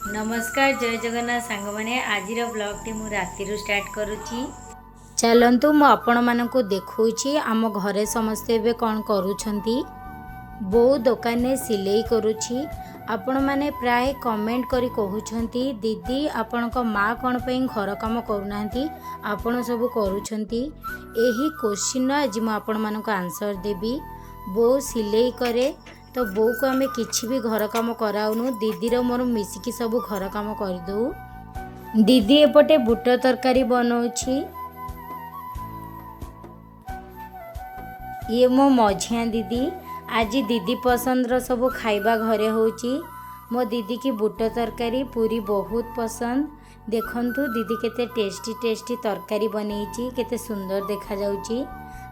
नमस्कार जय जगन्नाथ सांग मैंने आज ब्लॉग मु राति स्टार्ट करुच्ची। चलतु मु आपण मानक देखौछि आम घरे समस्ते एबे कौन करूछंती। बो दुकान में सिलाई करुछि। आपण माने प्राय कमेंट करी कहउछंती दीदी आपण को माँ कौन पे घर काम करूनांती आपण सब करूछंती। एही क्वेश्चन आज मु आपण मानक आंसर देबी। बो सिलाई करे तो बो को आमे किछि भी घर काम कराउनु दीदी मोर मिसिकी सब घर काम करदू। दीदी एपटे बुट तरकारी बनाउछि। ये मो मझिया दीदी आज दीदी पसंद सब खाइबा घरे होची। मो दीदी की बुट तरकारी पूरी बहुत पसंद। देखंतु दीदी केते टेस्टी टेस्टी तरकारी बनैछि केते सुंदर देखा जाउछि।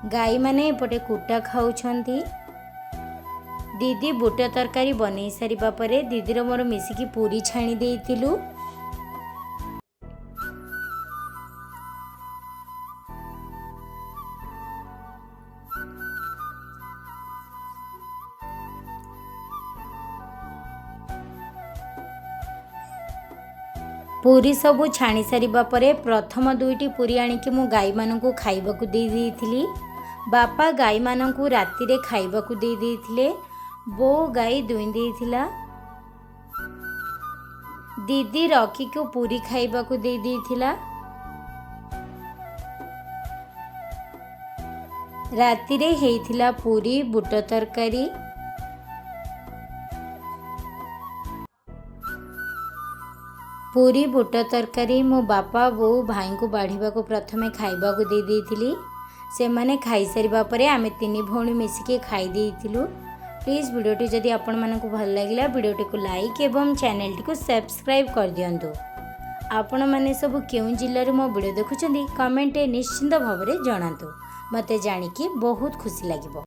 गाई माने एपटे कुटा खाउछंती। दीदी बुट तरकारी बनै सारिबा परे दीदीर मोर मिसिकी पूरी छाणी देइतिलु। पूरी सबू छाणी सारिबा परे प्रथम दुईटी पूरी आनिकी मु गाई मानकू खाइबाकू देई देइथिली। बापा गाई मानकू राति रे खाइबाकू देई देइथिले। बो गाई दुई देइथिला। दीदी रॉकी को पूरी खाइबाकू देई देइथिला। राति रे हेइथिला पूरी बुट तरकारी। पूरी बुट तरकारी मो बापा बो भाई को बाढ़ीबा को प्रथमे खाइबाकू देई देइथिली। से माने खाई सारिबा परे आमे तीनी भौणी मिसिके खाई देइथिलु। प्लीज़ वीडियोटी जदि आपण मानकू भल लागिला वीडियोटी को लाइक एवं चैनल को सब्सक्राइब कर दियंतु। आपण माने सब केउ जिल्ला मो वीडियो देखुछंदी कमेंट निश्चिंत भाव में जणातु। मते जानिकी बहुत खुशी लागिबो।